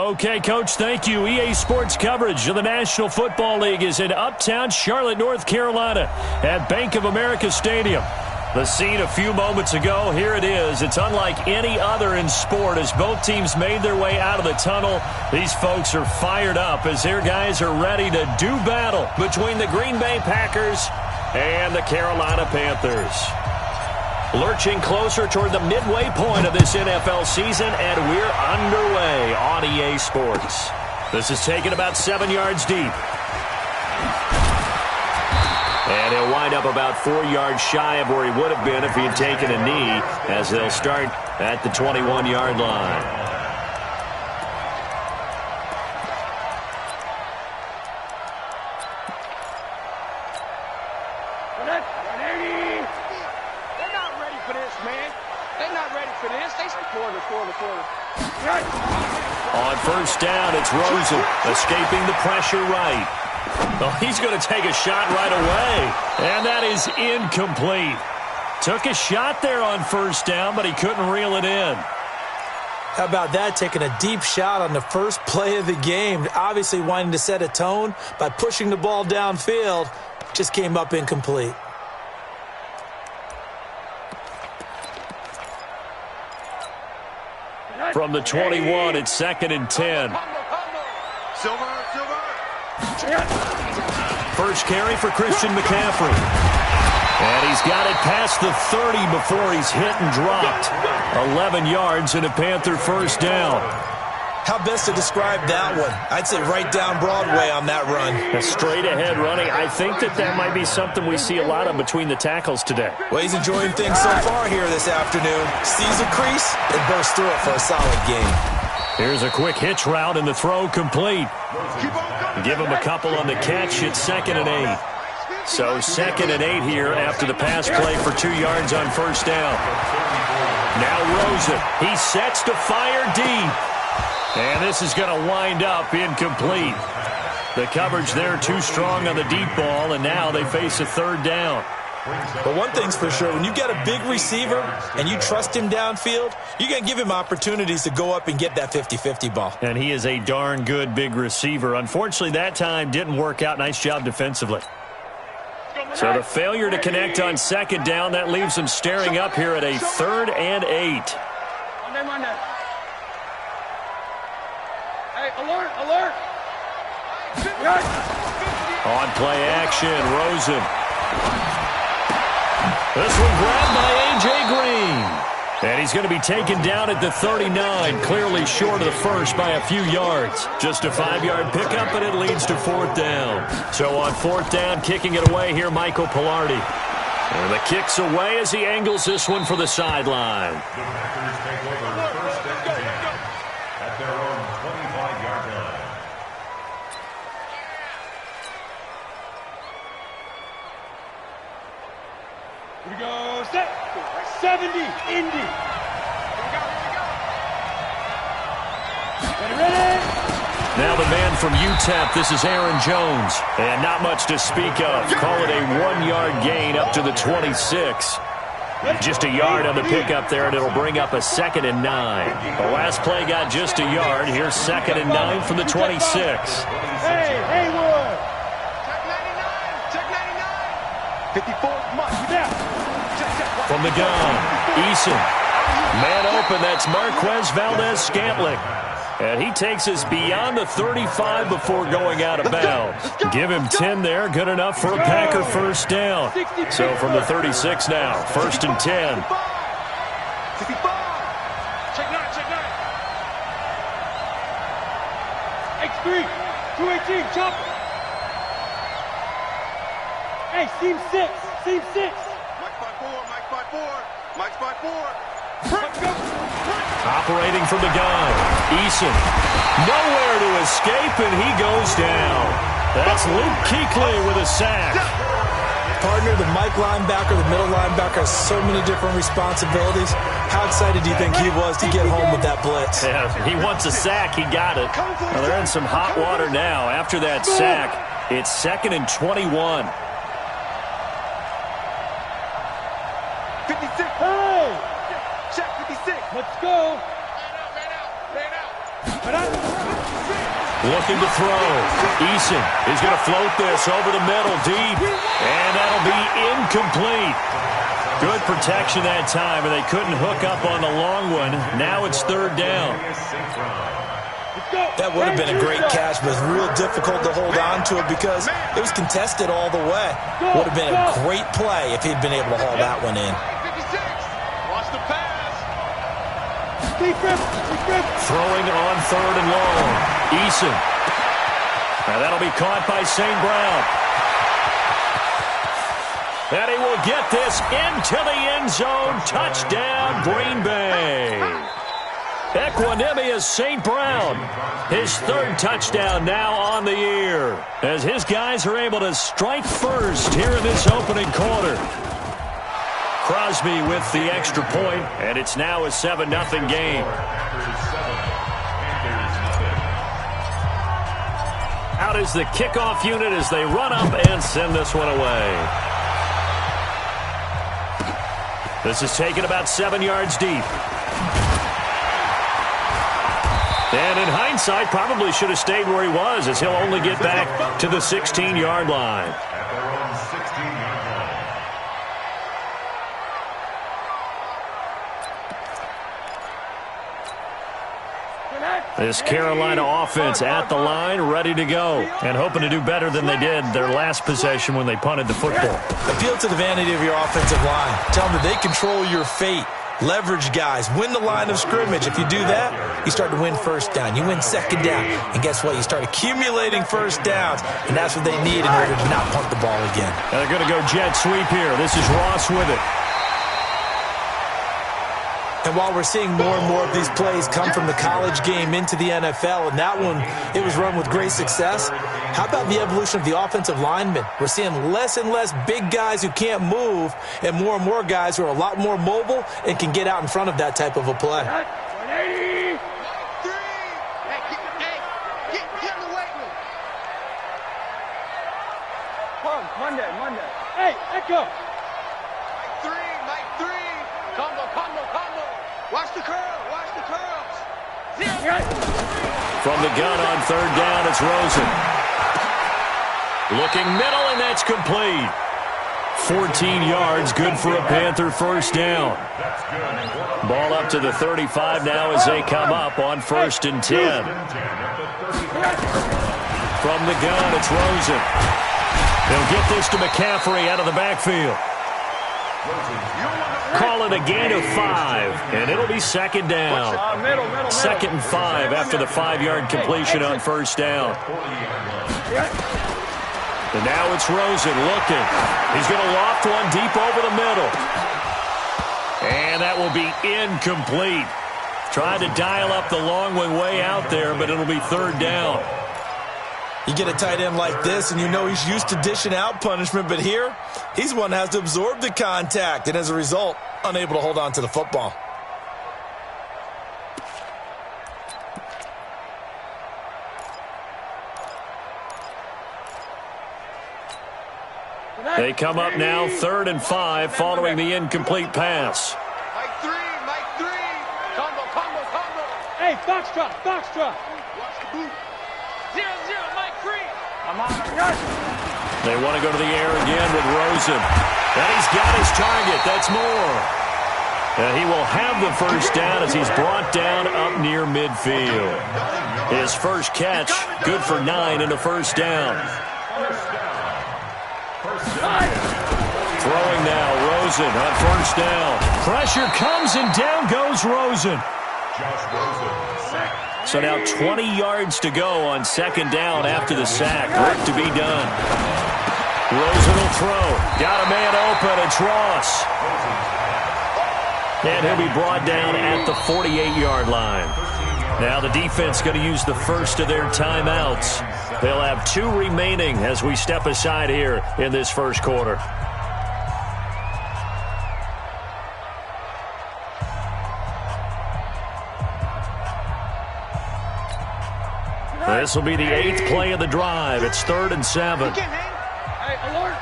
Okay, Coach, thank you. EA Sports coverage of the National Football League is in uptown Charlotte, North Carolina at Bank of America Stadium. The scene a few moments ago, here it is. It's unlike any other in sport as both teams made their way out of the tunnel. These folks are fired up as their guys are ready to do battle between the Green Bay Packers and the Carolina Panthers. Lurching closer toward the midway point of this NFL season, and we're underway on EA Sports. This is taken about 7 yards deep. And he'll wind up about 4 yards shy of where he would have been if he had taken a knee, as they'll start at the 21-yard line. They're not ready for this, man. They're not ready for this. They say quarter. On first down, it's Rosen escaping the pressure right. Oh, he's going to take a shot right away, and that is incomplete. Took a shot there on first down, but he couldn't reel it in. How about that, taking a deep shot on the first play of the game, obviously wanting to set a tone by pushing the ball downfield, just came up incomplete. From the 21, it's 2nd and 10. Silver. First carry for Christian McCaffrey. And he's got it past the 30 before he's hit and dropped. 11 yards and a Panther first down. How best to describe that one? I'd say right down Broadway on that run. A straight ahead running. I think that might be something we see a lot of between the tackles today. Well, he's enjoying things so far here this afternoon. Sees a crease and bursts through it for a solid game. Here's a quick hitch route and the throw complete. Give him a couple on the catch. It's 2nd and 8. So 2nd and 8 here after the pass play for 2 yards on first down. Now Rosen. He sets to fire deep. And this is going to wind up incomplete. The coverage there too strong on the deep ball, and now they face a third down. But one thing's for sure, when you got a big receiver and you trust him downfield, you're going to give him opportunities to go up and get that 50-50 ball. And he is a darn good big receiver. Unfortunately, that time didn't work out. Nice job defensively. So the failure to connect on 2nd down, that leaves him staring up here at a 3rd and 8. Hey, alert! On play action, Rosen. This one grabbed by A.J. Green. And he's going to be taken down at the 39, clearly short of the first by a few yards. Just a 5-yard pickup, and it leads to 4th down. So on 4th down, kicking it away here, Michael Pilardi. And the kick's away as he angles this one for the sideline. Here we go, set. 70, Indy. Ready? Now the man from UTEP, this is Aaron Jones. And not much to speak of. Call it a 1-yard gain up to the 26. Just a yard on the pickup there, and it'll bring up a 2nd and 9. The last play got just a yard. Here's 2nd and 9 from the 26. Hey, Haywood. Check 99. 54, come on, get down. From the gun, Eason. Man open, that's Marquez Valdez-Scantling. And he takes us beyond the 35 before going out of bounds. Give him 10 there, good enough for a Packer first down. So from the 36 now, 1st and 10. 65. Check 9. X3, 218, chop. Hey, seam 6. Mike's by 4. Operating from the gun, Eason. Nowhere to escape, and he goes down. That's Luke Kuechly with a sack. Partner, the Mike linebacker, the middle linebacker has so many different responsibilities. How excited do you think he was to get home with that blitz? Yeah, he wants a sack. He got it. Well, they're in some hot water now. After that sack, it's 2nd and 21. 56. Hey! Check 56. Let's go. Man out. Looking to throw. Eason is going to float this over the middle, deep. And that'll be incomplete. Good protection that time, and they couldn't hook up on the long one. Now it's third down. That would have been a great catch, but it's real difficult to hold on to it because it was contested all the way. Would have been a great play if he'd been able to haul that one in. Watch the pass. Throwing on third and long. Eason. Now that'll be caught by St. Brown. And he will get this into the end zone. Touchdown, Green Bay. Equanimous St. Brown. His third touchdown now on the year, as his guys are able to strike first here in this opening quarter. Crosby with the extra point, and it's now a 7-0 game. Out is the kickoff unit as they run up and send this one away. This is taken about 7 yards deep. And in hindsight, probably should have stayed where he was, as he'll only get back to the 16-yard line. This Carolina offense at the line, ready to go, and hoping to do better than they did their last possession when they punted the football. Appeal to the vanity of your offensive line. Tell them that they control your fate. Leverage guys. Win the line of scrimmage. If you do that, you start to win first down. You win second down. And guess what? You start accumulating first downs. And that's what they need in order to not punt the ball again. And they're going to go jet sweep here. This is Ross with it. And while we're seeing more and more of these plays come from the college game into the NFL, and that one, it was run with great success, how about the evolution of the offensive linemen? We're seeing less and less big guys who can't move, and more guys who are a lot more mobile and can get out in front of that type of a play. 180. Get in the weight room. Come, Monday. Hey, Echo. Mike 3. Combo. Watch the curls. From the gun on third down, it's Rosen. Looking middle, and that's complete. 14 yards, good for a Panther first down. Ball up to the 35 now as they come up on 1st and 10. From the gun, it's Rosen. They'll get this to McCaffrey out of the backfield. Call it a gain of 5, and it'll be second down. Second and 5 after the 5-yard completion on first down. And now it's Rosen looking. He's going to loft one deep over the middle. And that will be incomplete. Tried to dial up the long one way out there, but it'll be third down. You get a tight end like this, and you know he's used to dishing out punishment, but here, he's one that has to absorb the contact, and as a result, unable to hold on to the football. They come up now 3rd and 5 following the incomplete pass. Mike 3. Combo. Hey, Foxtrot. Watch the boot. 0, Mike 3. I'm on. They want to go to the air again with Rosen. And he's got his target. That's Moore. And he will have the first down as he's brought down up near midfield. His first catch, good for 9 and a first down. Throwing now, Rosen on first down. Pressure comes and down goes Rosen. So now 20 yards to go on second down after the sack. Work to be done. Rosen will throw. Got a man open. It's Ross. And he'll be brought down at the 48-yard line. Now the defense going to use the first of their timeouts. They'll have 2 remaining as we step aside here in this first quarter. This will be the 8th play of the drive. It's 3rd and 7. Hey, alert.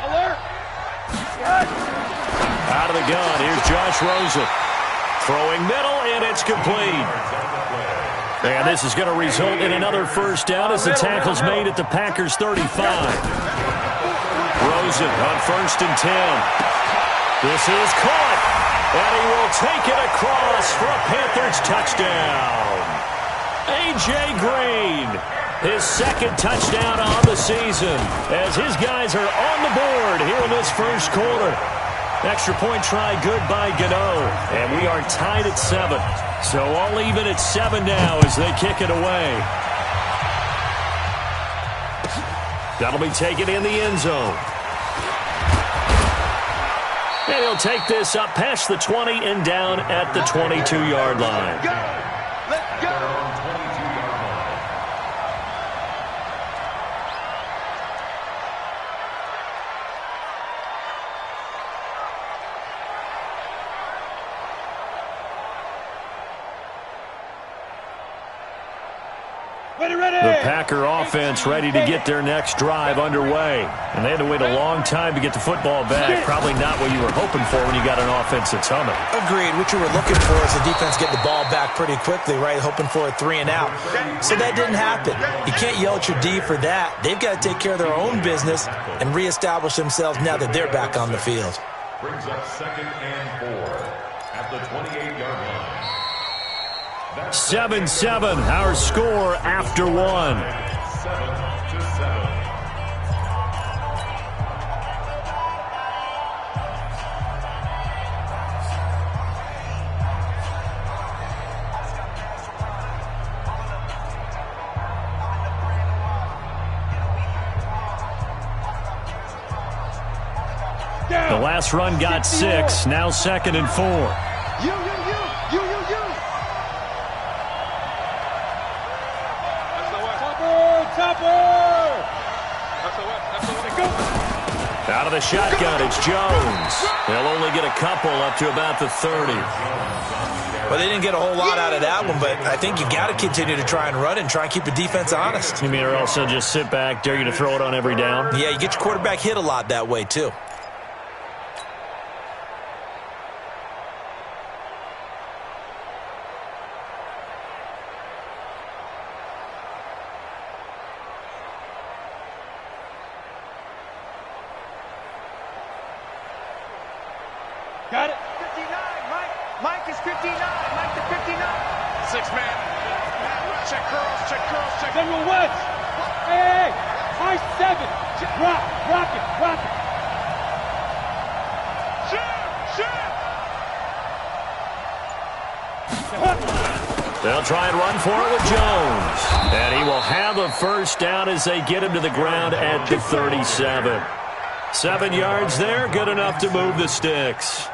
Out of the gun, here's Josh Rosen. Throwing middle, and it's complete. And this is going to result in another first down as the tackle's made at the Packers' 35. Rosen on 1st and 10. This is caught, and he will take it across for a Panthers touchdown. A.J. Green, his 2nd touchdown on the season, as his guys are on the board here in this first quarter. Extra point try good by Gano, and we are tied at 7. So all even at 7 now as they kick it away. That'll be taken in the end zone. And he'll take this up past the 20 and down at the 22-yard line. Let's go. The Packer offense ready to get their next drive underway. And they had to wait a long time to get the football back. Probably not what you were hoping for when you got an offense that's humming. Agreed. What you were looking for is the defense getting the ball back pretty quickly, right? Hoping for a 3 and out. So that didn't happen. You can't yell at your D for that. They've got to take care of their own business and reestablish themselves now that they're back on the field. Brings up 2nd and 4 at the 28-yard line. 7-7, our score after 1. 7-7. The last run got 6, now 2nd and 4. You. Out of the shotgun, it's Jones. They'll only get a couple up to about the 30. Well, they didn't get a whole lot out of that one, but I think you got to continue to try and run and try and keep the defense honest. You mean or also just sit back, dare you to throw it on every down? Yeah, you get your quarterback hit a lot that way, too. Got it. 59, Mike. Mike is 59. Mike to 59. 6-man. Check curls. General West. Hey. High 7. Rock it. Shoot. They'll try and run for it with Jones. And he will have a first down as they get him to the ground at the 37. 7 yards there, good enough to move the sticks.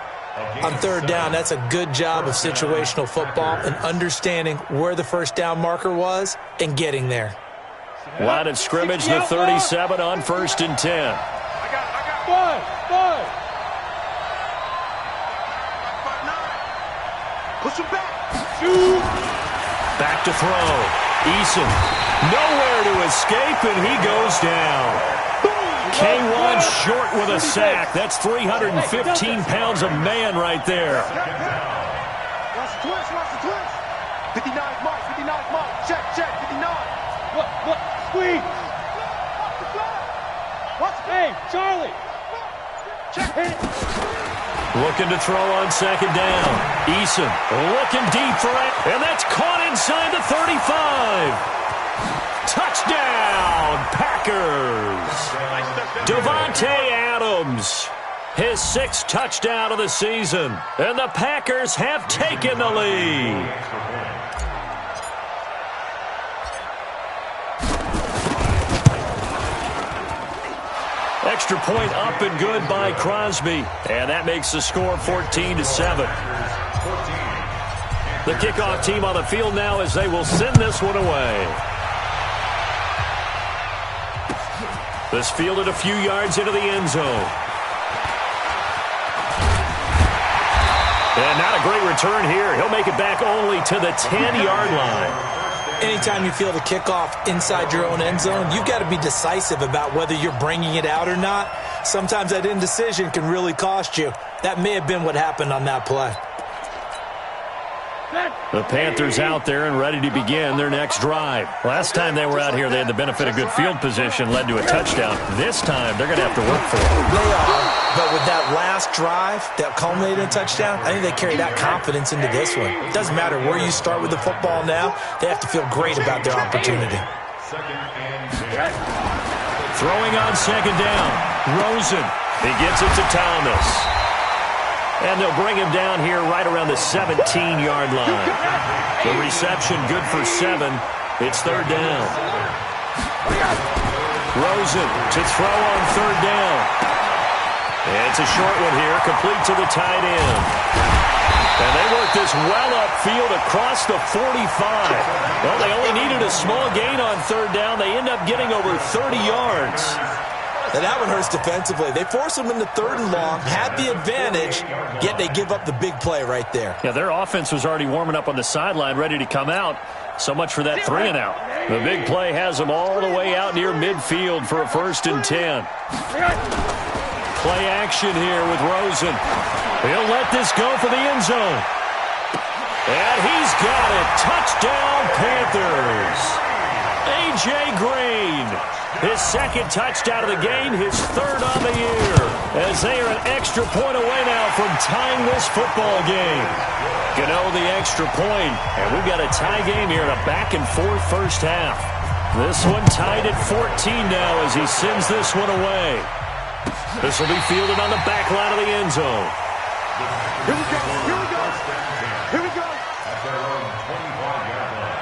On 3rd down, that's a good job of situational football and understanding where the first down marker was and getting there. Line of scrimmage, the 37 on 1st and 10. I got. 5. Push him back. Shoot. Back to throw. Eason, nowhere to escape, and he goes down. K1 short with a sack. That's 315 pounds of man right there. Watch the twist. 59 Mike. Check. 59. What? Squeeze. Hey, Charlie. Check. Hit it. Looking to throw on 2nd down. Eason looking deep for it, and that's caught inside the 35. Touchdown, Packers. Davante Adams, his 6th touchdown of the season, and the Packers have taken the lead. Extra point up and good by Crosby, and that makes the score 14-7. The kickoff team on the field now as they will send this one away. This fielded a few yards into the end zone. And not a great return here. He'll make it back only to the 10-yard line. Anytime you field a kickoff inside your own end zone, you've got to be decisive about whether you're bringing it out or not. Sometimes that indecision can really cost you. That may have been what happened on that play. The Panthers out there and ready to begin their next drive. Last time they were out here, they had the benefit of good field position, led to a touchdown. This time, they're going to have to work for it. They are, but with that last drive that culminated in a touchdown, I think they carry that confidence into this one. It doesn't matter where you start with the football now. They have to feel great about their opportunity. Throwing on second down. Rosen. He gets it to Thomas. And they'll bring him down here right around the 17-yard line. The reception good for 7. It's third down. Rosen to throw on third down. It's a short one here, complete to the tight end. And they work this well upfield across the 45. Well, they only needed a small gain on third down. They end up getting over 30 yards. And that one hurts defensively. They force them into third and long, had the advantage, yet they give up the big play right there. Yeah, their offense was already warming up on the sideline, ready to come out. So much for that 3-and-out. The big play has them all the way out near midfield for a 1st and 10. Play action here with Rosen. He'll let this go for the end zone. And he's got it. Touchdown, Panthers. A.J. Green. His second touchdown of the game, his third on the year. As they are an extra point away now from tying this football game. Gano the extra point. And we've got a tie game here in a back-and-forth first half. This one tied at 14 now as he sends this one away. This will be fielded on the back line of the end zone. Here we go. Here we go. Here we go. At their own 25-yard line.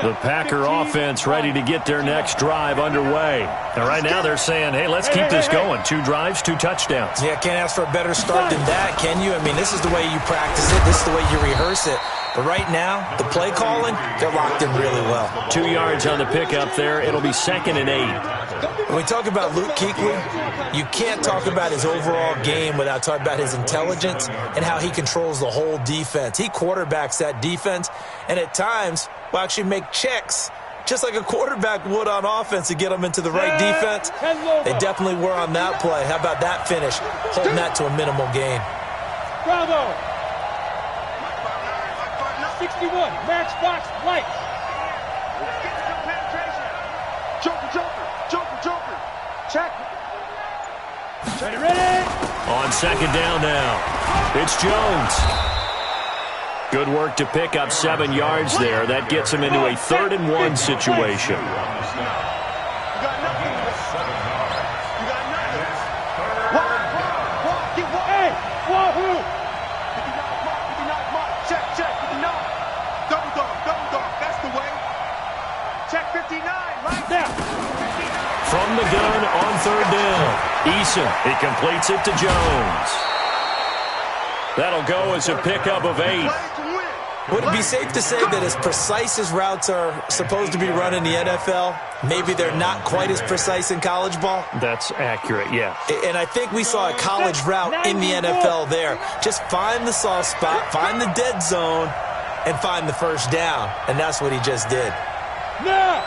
The Packer offense ready to get their next drive underway. And right now they're saying, hey, let's keep this going. 2 drives, 2 touchdowns. Yeah, can't ask for a better start than that, can you? I mean, this is the way you practice it. This is the way you rehearse it. But right now, the play calling, they're locked in really well. 2 yards on the pickup there. It'll be 2nd and 8. When we talk about Luke Kuechly, you can't talk about his overall game without talking about his intelligence and how he controls the whole defense. He quarterbacks that defense, and at times will actually make checks just like a quarterback would on offense to get them into the right defense. They definitely were on that play. How about that finish? Holding that to a minimal gain. Bravo. 61, matchbox lights. Joker. Check. Ready? On second down now, it's Jones. Good work to pick up 7 yards there. That gets him into a 3rd and 1 situation. You got nothing. Walk. Hey, wahoo! 59, mark. Check. 59. Double dog. That's the way. Check 59, right Now. From the gun on third down, Eason, he completes it to Jones. That'll go as a pickup of 8. Would it be safe to say that as precise as routes are supposed to be run in the NFL, maybe they're not quite as precise in college ball? That's accurate, yeah. And I think we saw a college route in the NFL there. Just find the soft spot, find the dead zone, and find the first down. And that's what he just did. Now.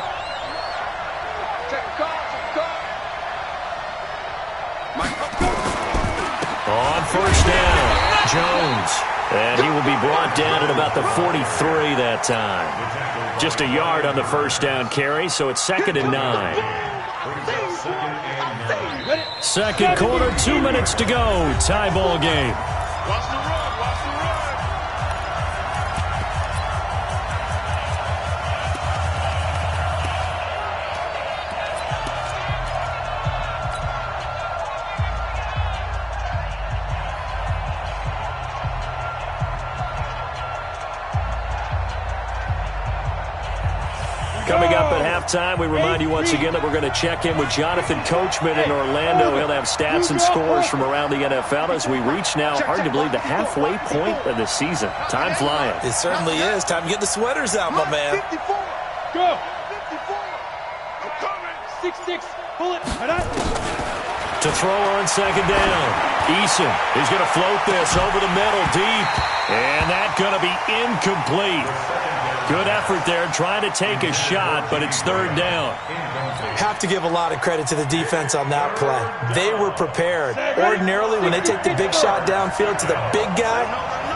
On first down, Jones. And he will be brought down at about the 43 that time. Just a yard on the first down carry, so it's 2nd and 9. Second quarter, 2 minutes to go. Tie ball game. Watch the run. Coming up at halftime, we remind you once again that we're going to check in with Jonathan Coachman in Orlando. He'll have stats and scores from around the NFL as we reach now, hard to believe, the halfway point of the season. Time flying. It certainly is. Time to get the sweaters out, my man. 54. Go. 54. I'm coming. 6-6. Pull it. To throw on second down. Eason is going to float this over the middle deep. And that's going to be incomplete. Good effort there trying to take a shot, but it's third down. Have to give a lot of credit to the defense on that play. They were prepared. Ordinarily, when they take the big shot downfield to the big guy,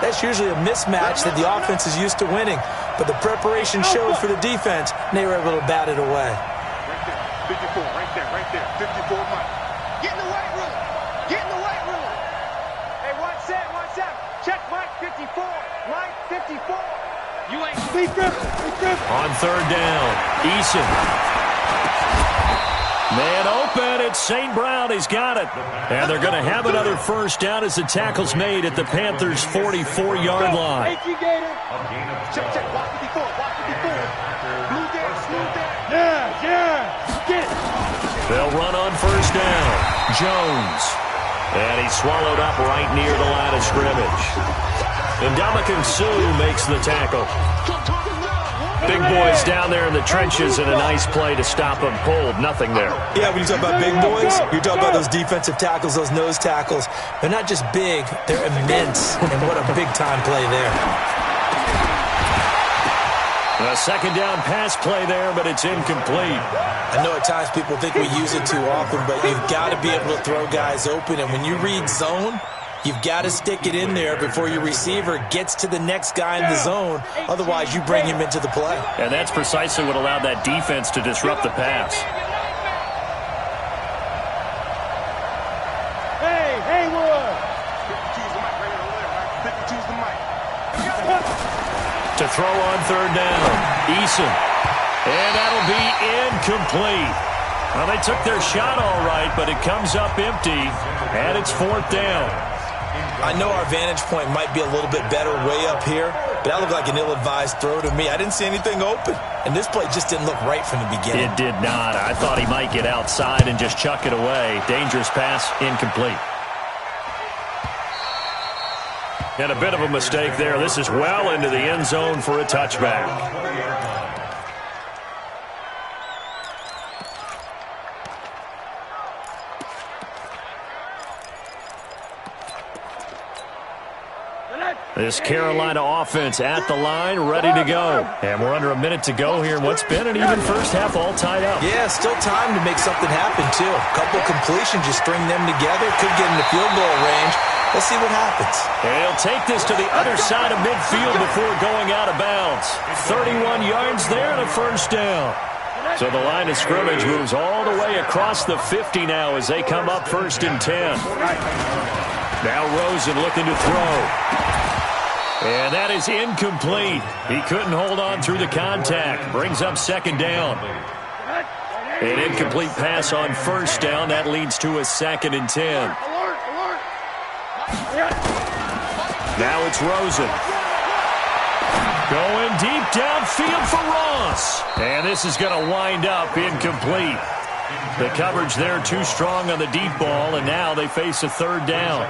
that's usually a mismatch that the offense is used to winning. But the preparation showed for the defense, and they were able to bat it away. Right there, 54, Mike. Get in the weight room. Get in the weight room. Hey, watch that. Check Mike 54. Mike 54. You ain't. On third down, Eason. Man open, it's St. Brown. He's got it. And they're going to have another first down as the tackle's made at the Panthers' 44-yard line. Check. Watch 54. Blue there. Yeah. Get it. They'll run on first down. Jones. And he's swallowed up right near the line of scrimmage. And Ndamukong Suh makes the tackle. Big boys down there in the trenches, and a nice play to stop them cold. Nothing there. Yeah, when you talk about big boys, you're talking about those defensive tackles, those nose tackles. They're not just big, they're immense. And what a big-time play there. A second down pass play there, but it's incomplete. I know at times people think we use it too often, but you've got to be able to throw guys open. And when you read zone, you've got to stick it in there before your receiver gets to the next guy in the zone. Otherwise, you bring him into the play. And that's precisely what allowed that defense to disrupt the pass. Hey, Haywood. 52's the mic right over there, right? 52's the mic. To throw on third down, Eason. And that'll be incomplete. Well, they took their shot all right, but it comes up empty, and it's fourth down. I know our vantage point might be a little bit better way up here, but that looked like an ill-advised throw to me. I didn't see anything open, and this play just didn't look right from the beginning. It did not. I thought he might get outside and just chuck it away. Dangerous pass, incomplete. And a bit of a mistake there. This is well into the end zone for a touchback. This Carolina offense at the line, ready to go. And we're under a minute to go here in what's been an even first half, all tied up. Yeah, still time to make something happen, too. A couple completions, just string them together. Could get into field goal range. Let's see what happens. And he'll take this to the other side of midfield before going out of bounds. 31 yards there and a first down. So the line of scrimmage moves all the way across the 50 now as they come up first and 10. Now Rosen looking to throw. And that is incomplete. He couldn't hold on through the contact. Brings up second down. An incomplete pass on first down. That leads to a second and 10. Now it's Rosen. Going deep downfield for Ross. And this is going to wind up incomplete. The coverage there too strong on the deep ball, and now they face a third down.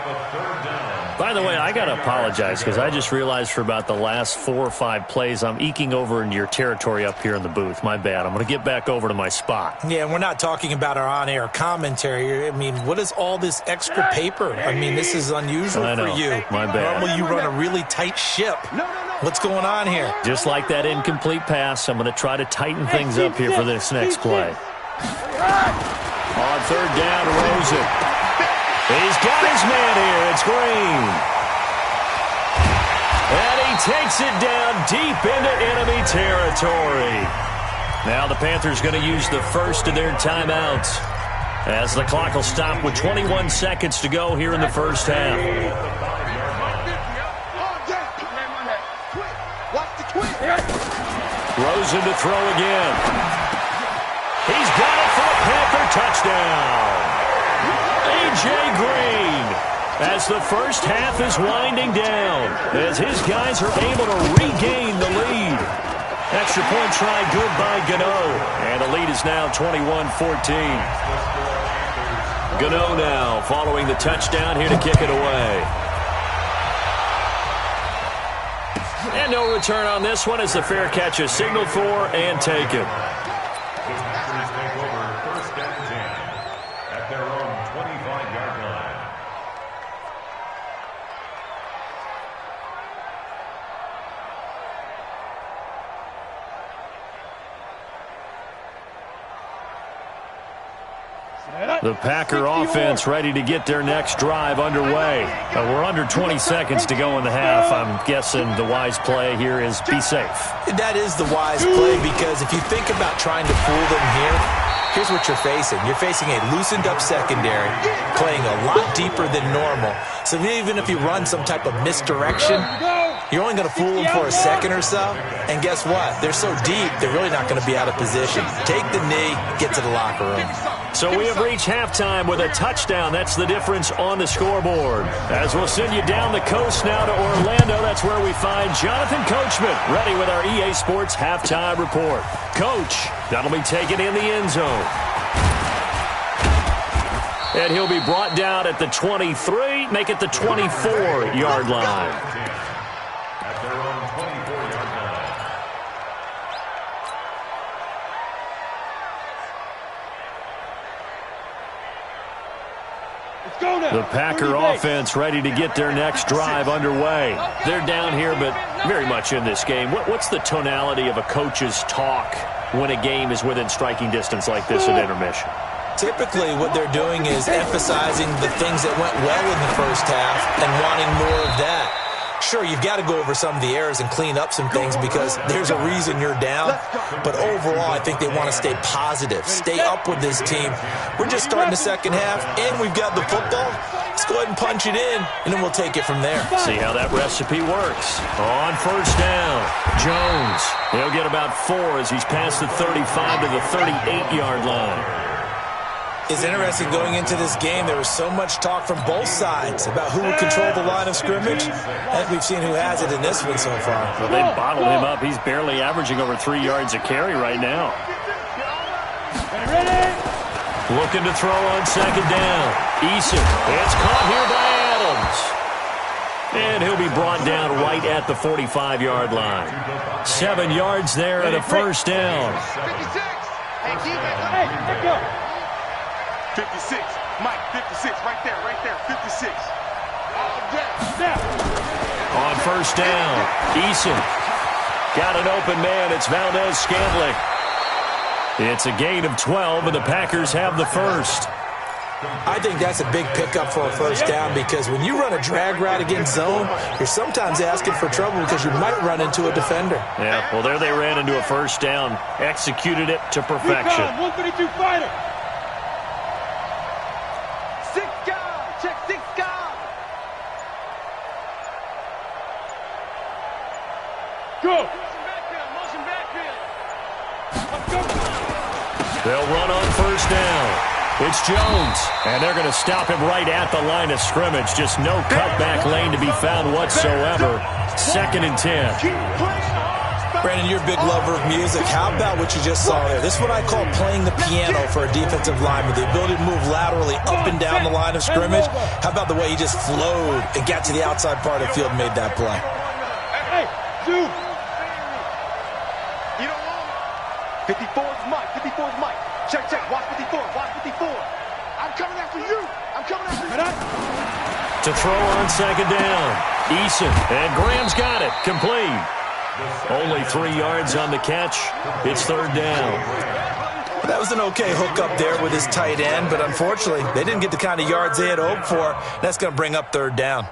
By the way, I got to apologize because I just realized for about the last 4 or 5 plays, I'm eking over into your territory up here in the booth. My bad. I'm going to get back over to my spot. Yeah, we're not talking about our on-air commentary. I mean, what is all this extra paper? I mean, this is unusual for you. My bad. Normally you run a really tight ship. What's going on here? Just like that incomplete pass, I'm going to try to tighten things up here for this next play. On third down, Rosen. He's got his man here. It's Green. And he takes it down deep into enemy territory. Now the Panthers going to use the first of their timeouts as the clock will stop with 21 seconds to go here in the first half. Rosen to throw again. He's got it for a Panther touchdown. A.J. Green, as the first half is winding down, as his guys are able to regain the lead. Extra point try good by Gano, and the lead is now 21-14. Gano now following the touchdown here to kick it away. And no return on this one as the fair catch is signaled for and taken. At their own 25. The Packer offense ready to get their next drive underway. We're under 20 seconds to go in the half. I'm guessing the wise play here is be safe. That is the wise play, because if you think about trying to fool them here, here's what you're facing. You're facing a loosened up secondary, playing a lot deeper than normal. So even if you run some type of misdirection, you're only going to fool them for a second or so. And guess what? They're so deep, they're really not going to be out of position. Take the knee, get to the locker room. So we have reached halftime with a touchdown. That's the difference on the scoreboard. As we'll send you down the coast now to Orlando, that's where we find Jonathan Coachman, ready with our EA Sports halftime report. Coach, that'll be taken in the end zone. And he'll be brought down at the 23, make it the 24-yard line. At their own 24-yard line. The Packer offense ready to get their next drive underway. They're down here, but very much in this game. What's the tonality of a coach's talk when a game is within striking distance like this at intermission? Typically, what they're doing is emphasizing the things that went well in the first half and wanting more of that. Sure, you've got to go over some of the errors and clean up some things because there's a reason you're down. But overall, I think they want to stay positive, stay up with this team. We're just starting the second half, and we've got the football. Let's go ahead and punch it in, and then we'll take it from there. See how that recipe works. On first down, Jones. He'll get about 4 as he's past the 35 to the 38-yard line. It's interesting going into this game. There was so much talk from both sides about who would control the line of scrimmage. I think we've seen who has it in this one so far. Well, they bottled him up. He's barely averaging over 3 yards a carry right now. Looking to throw on second down. Eason. It's caught here by Adams. And he'll be brought down right at the 45-yard line. 7 yards there and a first down. 56, Mike, 56, right there, 56. All day. On first down, Eason. Got an open man, it's Valdez-Scantling. It's a gain of 12, and the Packers have the first. I think that's a big pickup for a first down because when you run a drag route against zone, you're sometimes asking for trouble because you might run into a defender. Yeah, well, there they ran into a first down, executed it to perfection. 132 fighter. Go. They'll run on first down. It's Jones, and they're going to stop him right at the line of scrimmage. Just no cutback lane to be found whatsoever. 2nd and 10. Brandon, you're a big lover of music. How about what you just saw there? This is what I call playing the piano for a defensive lineman. The ability to move laterally up and down the line of scrimmage. How about the way he just flowed and got to the outside part of the field and made that play? Hey, dude. 54's Mike. 54's Mike. Check. Watch 54. Watch 54. I'm coming after you. To throw on second down. Eason. And Graham's got it. Complete. Only 3 yards on the catch. It's third down. That was an okay hook up there with his tight end, but unfortunately, they didn't get the kind of yards they had hoped for. That's going to bring up third down.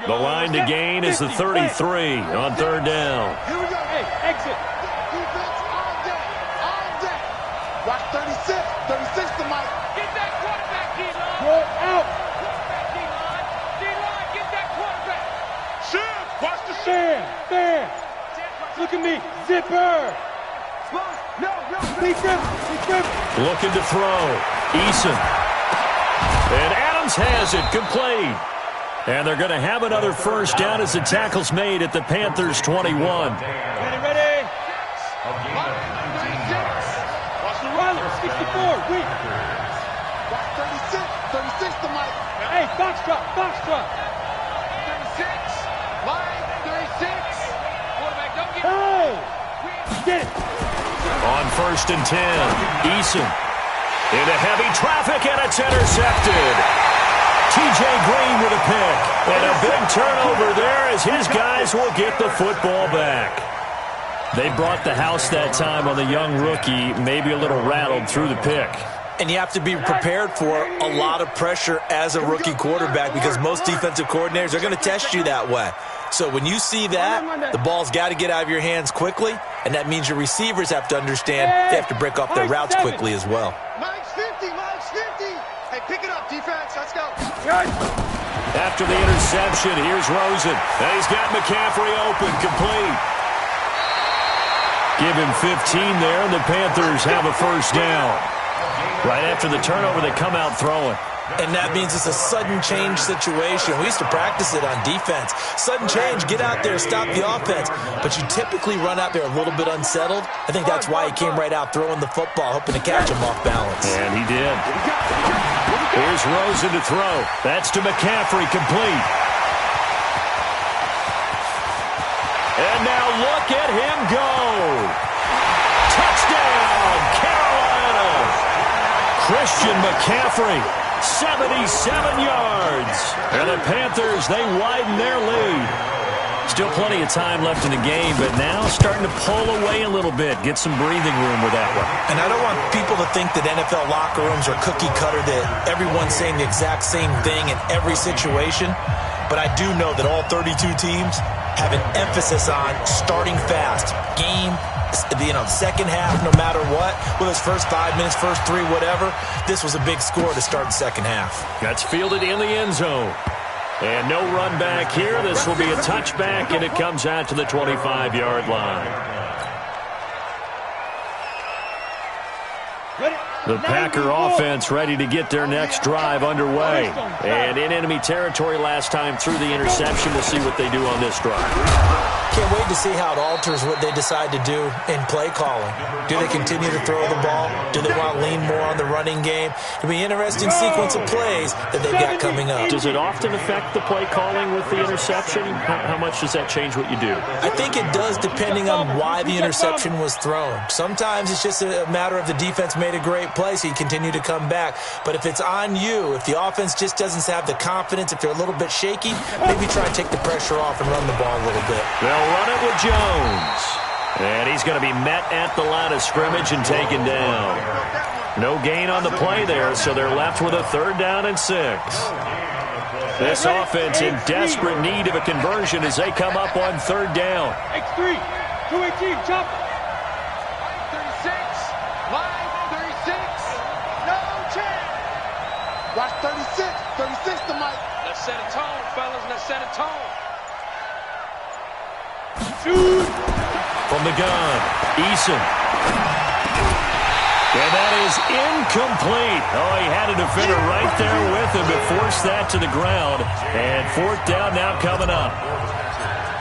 The line to gain is the 33 on third down. Here we go. Hey, exit. Defense all day. Watch 36. 36 to Mike. Get that quarterback, D-line. Go out. Quarterback, D-line. D-line, get that quarterback. Shim. Watch the shim. Fan. Look at me. Zipper. No. Be careful. Looking to throw. Eason. And Adams has it. Complete. And they're going to have another first down as the tackle's made at the Panthers' 21. Ready. Watch the Run. run. 64. Weak. Watch 36 to Mike. Hey, box drop. 36. Line 36. Quarterback, don't get Hey. Get it. On first and 10, Eason into heavy traffic, and it's intercepted. T.J. Green with a pick. And a big turnover there as his guys will get the football back. They brought the house that time on the young rookie, maybe a little rattled through the pick. And you have to be prepared for a lot of pressure as a rookie quarterback because most defensive coordinators are going to test you that way. So when you see that, the ball's got to get out of your hands quickly, and that means your receivers have to understand they have to break off their routes quickly as well. Mike's 50, Mike's 50. Hey, pick it up, defense. Let's go. After the interception, here's Rosen. And he's got McCaffrey open, complete. Give him 15 there, and the Panthers have a first down. Right after the turnover, they come out throwing. And that means it's a sudden change situation. We used to practice it on defense. Sudden change, get out there, stop the offense. But you typically run out there a little bit unsettled. I think that's why he came right out throwing the football, hoping to catch him off balance. And he did. Here's Rosen to throw. That's to McCaffrey, complete. And now look at him go. Touchdown, Carolina. Christian McCaffrey, 77 yards. And the Panthers, they widen their lead. Still plenty of time left in the game, but now starting to pull away a little bit, get some breathing room with that one. And I don't want people to think that NFL locker rooms are cookie cutter, that everyone's saying the exact same thing in every situation. But I do know that all 32 teams have an emphasis on starting fast. Game, second half, no matter what. Whether it's first 5 minutes, first 3, whatever. This was a big score to start the second half. That's fielded in the end zone. And no run back here. This will be a touchback, and it comes out to the 25-yard line. The Packer offense ready to get their next drive underway. And in enemy territory last time through the interception. We'll see what they do on this drive. Can't wait to see how it alters what they decide to do in play calling. Do they continue to throw the ball? Do they want to lean more on the running game? It'll be an interesting sequence of plays that they've got coming up. Does it often affect the play calling with the interception? How much does that change what you do? I think it does, depending on why the interception was thrown. Sometimes it's just a matter of the defense made a great play, so you continue to come back. But if it's on you, if the offense just doesn't have the confidence, if they're a little bit shaky, maybe try and take the pressure off and run the ball a little bit. They'll run it with Jones. And he's going to be met at the line of scrimmage and taken down. No gain on the play there, so they're left with a 3rd down and 6. This offense in desperate need of a conversion as they come up on 3rd down. X3, 218, chop. 36, line 36, no chance. Watch 36, 36 to Mike. Let's set a tone, fellas. Let's set a tone. Shoot. From the gun, Eason. And that is incomplete. Oh, he had a defender right there with him to force that to the ground. And 4th down now coming up.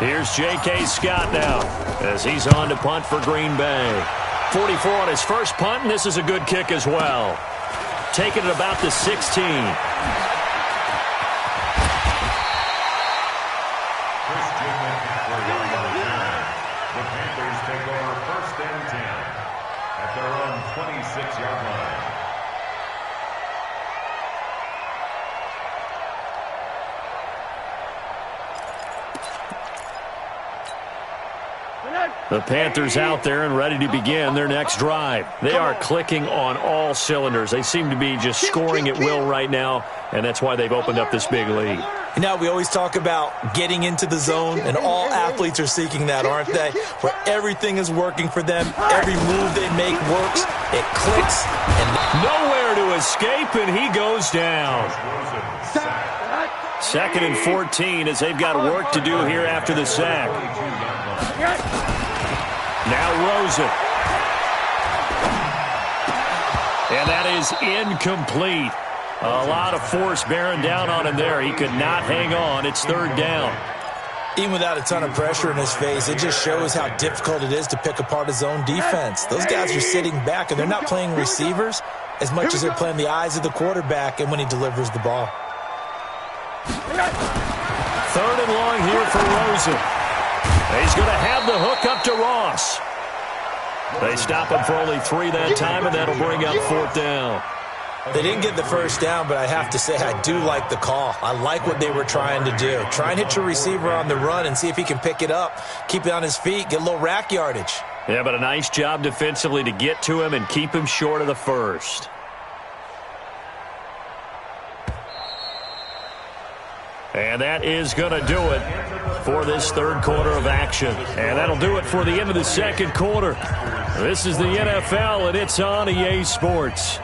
Here's J.K. Scott now as he's on to punt for Green Bay. 44 on his first punt, and this is a good kick as well. Taking it about the 16. The Panthers out there and ready to begin their next drive. They are clicking on all cylinders. They seem to be just scoring at will right now, and that's why they've opened up this big lead. You know, we always talk about getting into the zone, and all athletes are seeking that, aren't they? Where everything is working for them. Every move they make works. It clicks. And nowhere to escape, and he goes down. 2nd and 14 as they've got work to do here after the sack. Now Rosen. And that is incomplete. A lot of force bearing down on him there. He could not hang on. It's 3rd down. Even without a ton of pressure in his face, it just shows how difficult it is to pick apart his own defense. Those guys are sitting back, and they're not playing receivers as much as they're playing the eyes of the quarterback and when he delivers the ball. 3rd and long here for Rosen. He's going to have the hook up to Ross. They stop him for only 3 that time, and that'll bring up 4th down. They didn't get the first down, but I have to say I do like the call. I like what they were trying to do. Try and hit your receiver on the run and see if he can pick it up, keep it on his feet, get a little rack yardage. Yeah, but a nice job defensively to get to him and keep him short of the first. And that is going to do it for this third quarter of action. And that'll do it for the end of the second quarter. This is the NFL, and it's on EA Sports.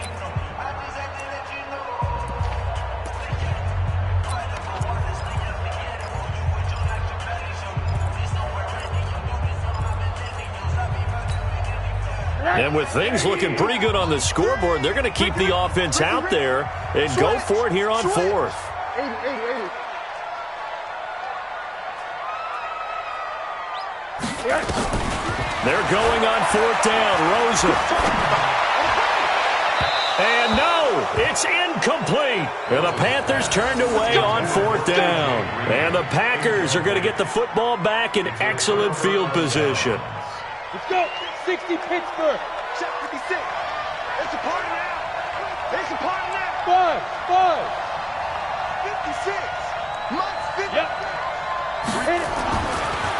And with things looking pretty good on the scoreboard, they're going to keep the offense out there and go for it here on fourth. 80. They're going on fourth down. Rosen. And no, it's incomplete. And the Panthers turned away on fourth down. And the Packers are going to get the football back in excellent field position. Let's go. 60 Pittsburgh. Check 56. It's a party now. It's a party now. 5. 56. Mike's 50. Yep. Hit it.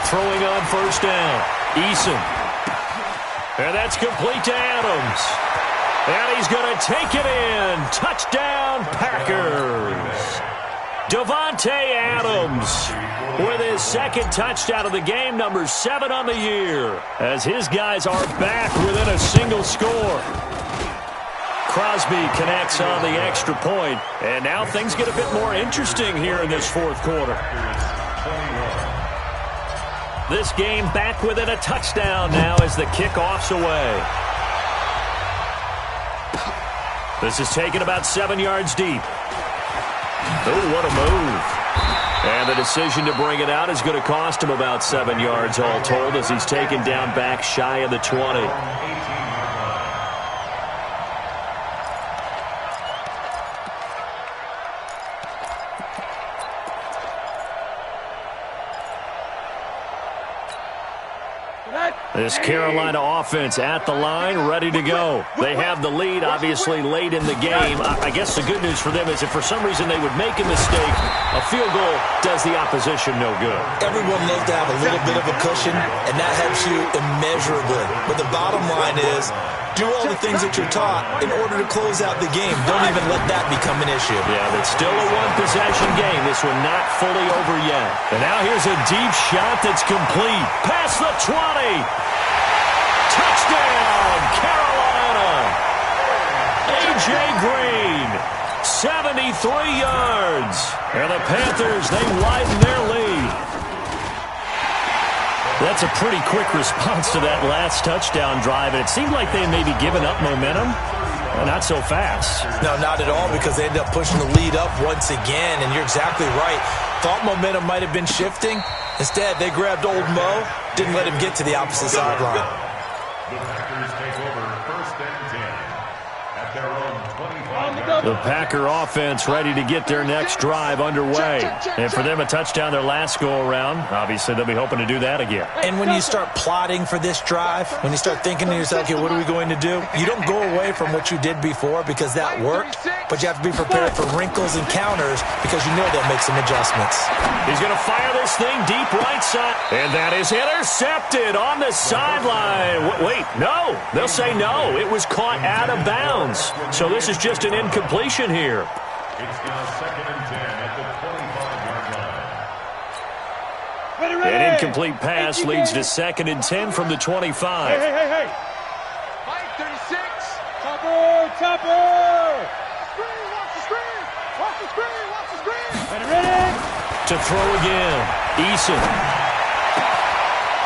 Throwing on first down. Eason. And that's complete to Adams. And he's going to take it in. Touchdown, Packers. Davante Adams with his second touchdown of the game, number 7 on the year, as his guys are back within a single score. Crosby connects on the extra point, and now things get a bit more interesting here in this fourth quarter. This game back within a touchdown now as the kickoff's away. This is taken about 7 yards deep. Oh, what a move. And the decision to bring it out is going to cost him about 7 yards all told as he's taken down back shy of the 20. This Carolina offense at the line, ready to go. They have the lead, obviously, late in the game. I guess the good news for them is if for some reason they would make a mistake, a field goal does the opposition no good. Everyone loves to have a little bit of a cushion, and that helps you immeasurably. But the bottom line is, do all the things that you're taught in order to close out the game. Don't even let that become an issue. Yeah, but still a one-possession game. This one not fully over yet. And now here's a deep shot that's complete. Past the 20. Touchdown, Carolina. A.J. Green, 73 yards. And the Panthers, they widen their lead. That's a pretty quick response to that last touchdown drive, and it seemed like they may be giving up momentum. Not so fast. No, not at all, because they ended up pushing the lead up once again, and you're exactly right. Thought momentum might have been shifting. Instead, they grabbed old Mo, didn't let him get to the opposite sideline. The Packers take over first and 10 at their own 25. The Packer offense ready to get their next drive underway. And for them, a touchdown their last go-around. Obviously, they'll be hoping to do that again. And when you start plotting for this drive, when you start thinking to yourself, okay, what are we going to do? You don't go away from what you did before because that worked, but you have to be prepared for wrinkles and counters because you know they'll make some adjustments. He's going to fire this thing deep right side. And that is intercepted on the sideline. Wait, no. They'll say no. It was caught out of bounds. So this is just an incompletion here. It's now second and 10 at the 25-yard line. An incomplete pass leads to second and 10 from the 25. Hey. Mike, 36. Topper. Watch the screen. Ready. To throw again. Eason.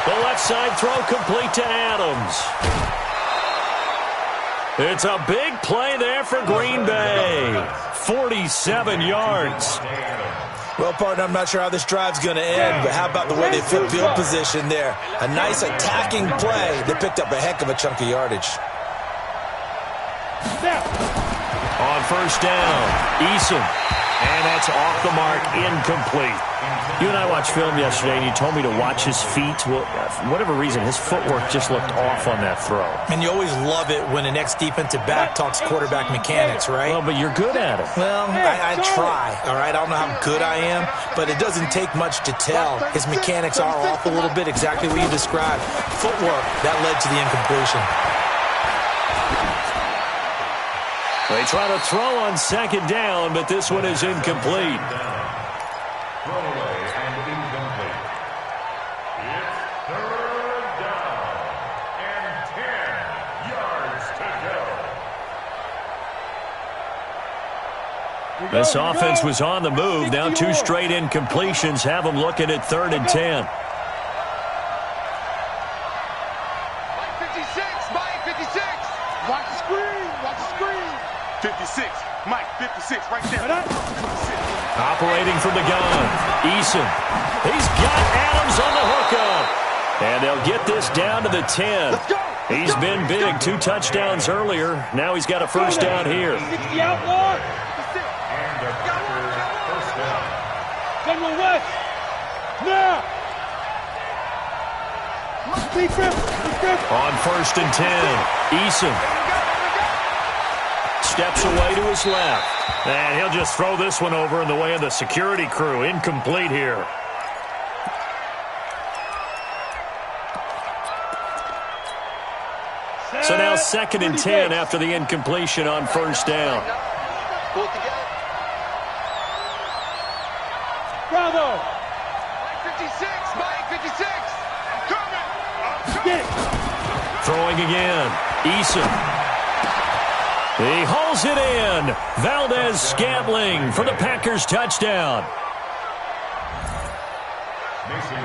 The left side throw complete to Adams. It's a big play there for Green Bay. 47 yards. Well, partner, I'm not sure how this drive's going to end, but how about the way they flip field position there? A nice attacking play that picked up a heck of a chunk of yardage. On first down. Eason. And that's off the mark, incomplete. You and I watched film yesterday, and you told me to watch his feet. Well, for whatever reason, his footwork just looked off on that throw. And you always love it when an ex-defensive back talks quarterback mechanics, right? Well, but you're good at it. Well, I try, all right? I don't know how good I am, but it doesn't take much to tell. His mechanics are off a little bit, exactly what you described. Footwork, that led to the incompletion. They try to throw on second down, but this one is incomplete. Throwaway and incomplete. It's third down and 10 yards to go. This offense was on the move. Now 2 straight incompletions have them looking at 3rd and 10. 56, Mike, 56. Watch the screen, watch the screen. 56, Mike, 56, right there. 56. Operating from the gun, Eason. He's got Adams on the hookup. And they'll get this down to the 10. He's been big, 2 touchdowns earlier. Now he's got a first down here. 60 outlaw. And a first down. General West. Now. On 1st and 10, Eason steps away to his left. And he'll just throw this one over in the way of the security crew. Incomplete here. So now 2nd and 10 after the incompletion on first down. Pull it together. Bravo. Mike, 56, Mike, 56. I'm coming. Get it. Throwing again. Eason. He hauls it in. Valdez-Scantling for the Packers touchdown.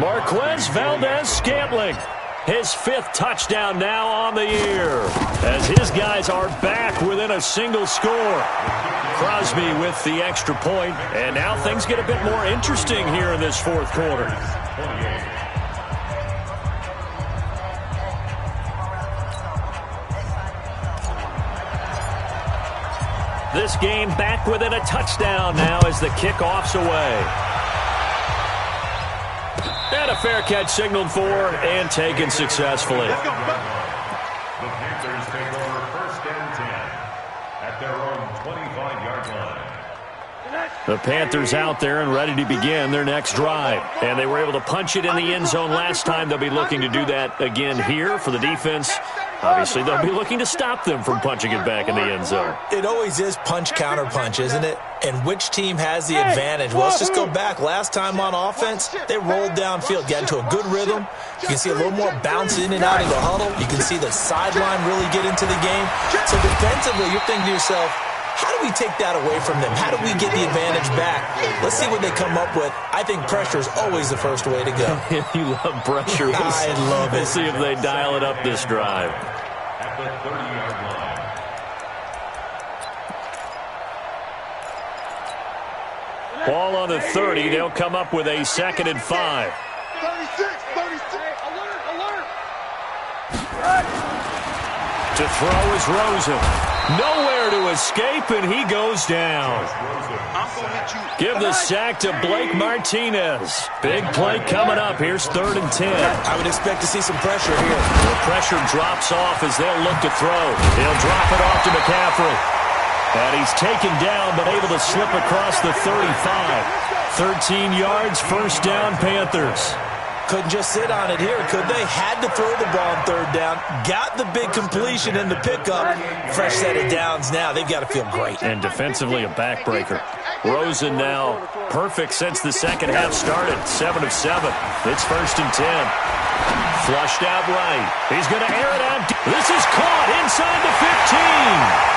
Marquez Valdez-Scantling. His 5th touchdown now on the year, as his guys are back within a single score. Crosby with the extra point, and now things get a bit more interesting here in this 4th quarter. This game back within a touchdown now as the kickoff's away. And a fair catch signaled for and taken successfully. The Panthers take over 1st and 10 at their own 25-yard line. The Panthers out there and ready to begin their next drive. And they were able to punch it in the end zone last time. They'll be looking to do that again here for the defense. Obviously, they'll be looking to stop them from punching it back in the end zone. It always is punch-counter-punch, isn't it? And which team has the advantage? Well, let's just go back. Last time on offense, they rolled downfield, got into a good rhythm. You can see a little more bounce in and out of the huddle. You can see the sideline really get into the game. So defensively, you're thinking to yourself, how do we take that away from them? How do we get the advantage back? Let's see what they come up with. I think pressure is always the first way to go. You love pressure. I love it. We'll see if they dial it up this drive. At the 30-yard line. Ball on the 30. They'll come up with a 2nd and 5. 36, 36. Alert, alert. To throw is Rosen. Nowhere to escape, and he goes down. I'm going to hit you. Give the sack to Blake Martinez. Big play coming up. Here's 3rd and 10. I would expect to see some pressure here. The pressure drops off as they'll look to throw. He'll drop it off to McCaffrey. And he's taken down, but able to slip across the 35. 13 yards, first down, Panthers. Couldn't just sit on it here, could they? Had to throw the ball on 3rd down. Got the big completion in the pickup. Fresh set of downs now. They've got to feel great. And defensively, a backbreaker. Rosen now perfect since the second half started. 7 of 7. It's 1st and 10. Flushed out right. He's going to air it out. This is caught inside the 15.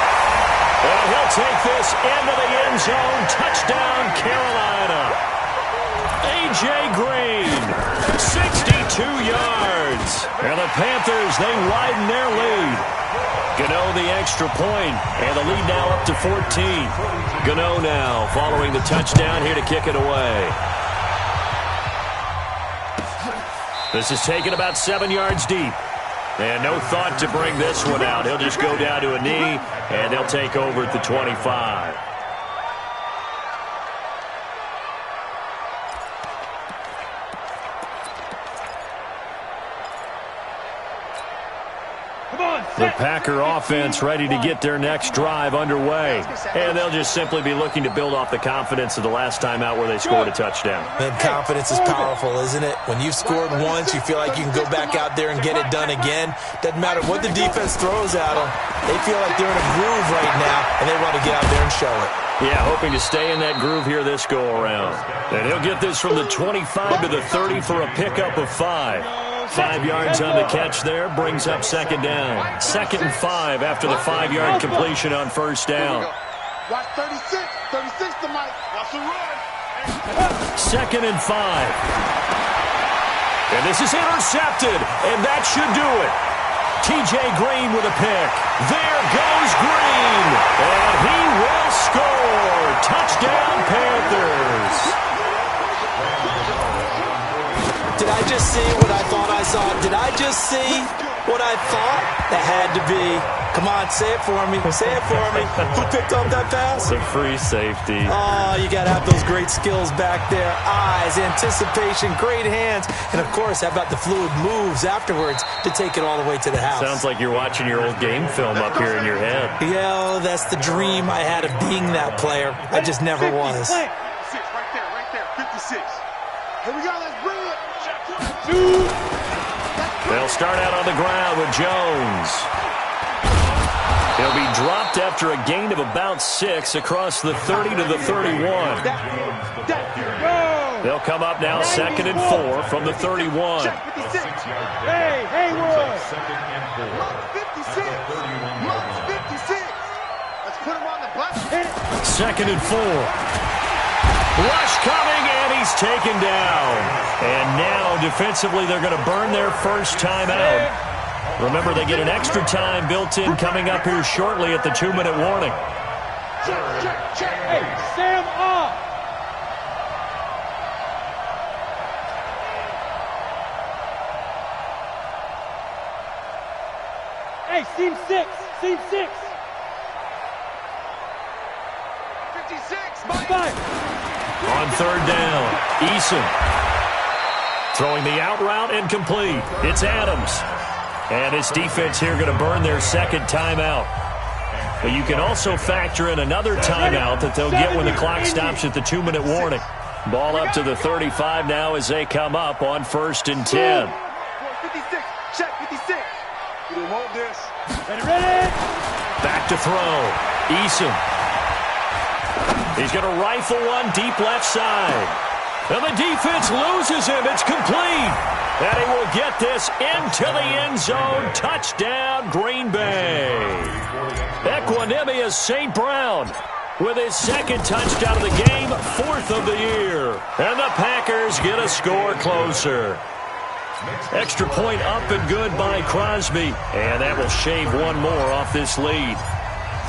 And he'll take this into the end zone. Touchdown, Carolina. A.J. Green, 62 yards. And the Panthers, they widen their lead. Gano the extra point, and the lead now up to 14. Gano now following the touchdown here to kick it away. This is taken about 7 yards deep. And no thought to bring this one out. He'll just go down to a knee, and they'll take over at the 25. The Packer offense ready to get their next drive underway. And they'll just simply be looking to build off the confidence of the last time out where they scored a touchdown. And confidence is powerful, isn't it? When you've scored once, you feel like you can go back out there and get it done again. Doesn't matter what the defense throws at them. They feel like they're in a groove right now, and they want to get out there and show it. Yeah, hoping to stay in that groove here this go-around. And he'll get this from the 25 to the 30 for a pickup of 5. 5 yards on the catch there, brings up second down. 2nd and 5 after the 5-yard completion on first down. Watch 36. 36 to Mike. Watch the run. 2nd and 5. And this is intercepted, and that should do it. T.J. Green with a pick. There goes Green, and he will score. Touchdown, Panthers. Did I just see what I thought I saw? Did I just see what I thought? That had to be. Come on, say it for me. Say it for me. Who picked up that pass? The free safety. Oh, you got to have those great skills back there. Eyes, anticipation, great hands. And, of course, how about the fluid moves afterwards to take it all the way to the house? Sounds like you're watching your old game film up here in your head. Yeah, that's the dream I had of being that player. I just never was. 56, right there, 56. Here we go, let's bring it. They'll start out on the ground with Jones. He'll be dropped after a gain of about 6 across the 30 to the 31. They'll come up now 2nd and 4 from the 31. Hey, Haywood. 56. 56. Let's put him on the bus. 2nd and 4. Rush coming, and he's taken down. And now, defensively, they're going to burn their first time out. Remember, they get an extra time built in coming up here shortly at the 2-minute warning. Check. Hey, Sam off. Hey, seam 6. Seam 6. 56. Mike. On 3rd down, Eason throwing the out route and complete. It's Adams. And his defense here going to burn their 2nd timeout. But you can also factor in another timeout that they'll get when the clock stops at the 2-minute warning. Ball up to the 35 now as they come up on 1st and 10. 56. Check 56. You don't want this. Ready. Back to throw. Eason. He's going to rifle one deep left side. And the defense loses him. It's complete. And he will get this into the end zone. Touchdown, Green Bay. Equanimous St. Brown with his 2nd touchdown of the game, 4th of the year. And the Packers get a score closer. Extra point up and good by Crosby. And that will shave one more off this lead.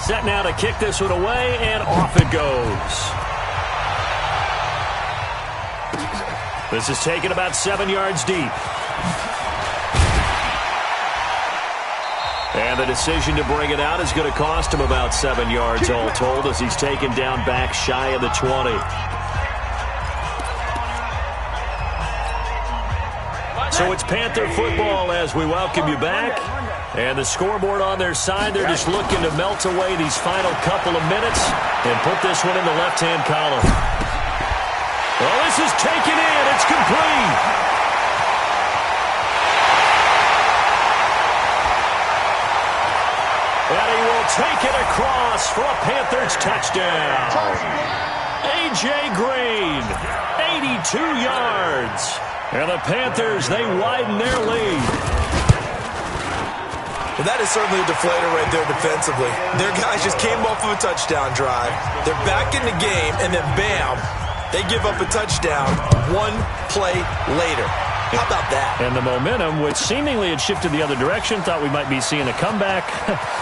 Set now to kick this one away, and off it goes. This is taken about 7 yards deep. And the decision to bring it out is going to cost him about 7 yards all told as he's taken down back shy of the 20. So it's Panther football as we welcome you back. And the scoreboard on their side, they're just looking to melt away these final couple of minutes and put this one in the left-hand column. Well, this is taken in. It's complete. And he will take it across for a Panthers touchdown. A.J. Green, 82 yards. And the Panthers, they widen their lead. Well, that is certainly a deflator right there defensively. Their guys just came off of a touchdown drive. They're back in the game, and then bam, they give up a touchdown 1 play later. How about that? And the momentum, which seemingly had shifted the other direction, thought we might be seeing a comeback.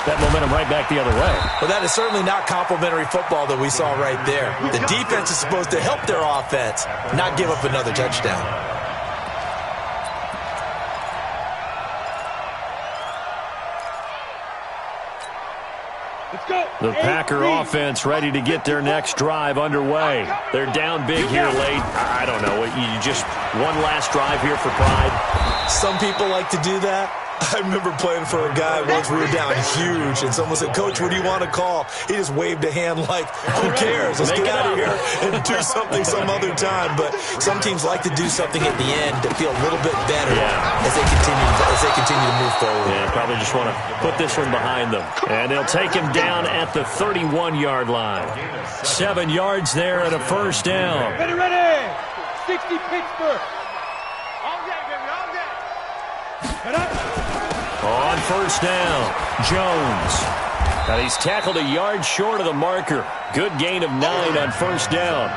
That momentum right back the other way. Well, that is certainly not complimentary football that we saw right there. The defense is supposed to help their offense, not give up another touchdown. The Packer offense ready to get their next drive underway. They're down big here late. I don't know. You just one last drive here for pride? Some people like to do that. I remember playing for a guy once. We were down huge, and someone said, "Coach, what do you want to call?" He just waved a hand like, "Who cares? Let's get out of here and do something some other time." But some teams like to do something at the end to feel a little bit better as they continue to move forward. Yeah, probably just want to put this one behind them. And they'll take him down at the 31-yard line. 7 yards there and a first down. Ready! 60 Pittsburgh. All day, baby, all day. Get up. On first down, Jones. And he's tackled a yard short of the marker. Good gain of 9 on first down.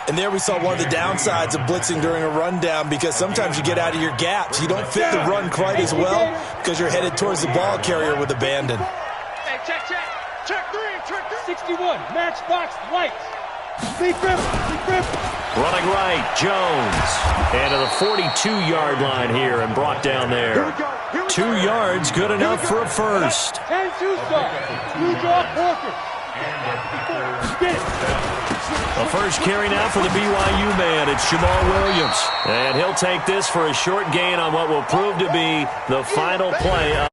And there we saw one of the downsides of blitzing during a rundown, because sometimes you get out of your gaps. You don't fit the run quite as well because you're headed towards the ball carrier with abandon. Hey, check. Check three. 61, matchbox light. Deep grip. Running right, Jones. And to the 42-yard line here and brought down there. 2 yards, good enough for a first. 10 2-star. Blue draw Porker. Get it. A first carry now for the BYU man. It's Jamal Williams. And he'll take this for a short gain on what will prove to be the final play.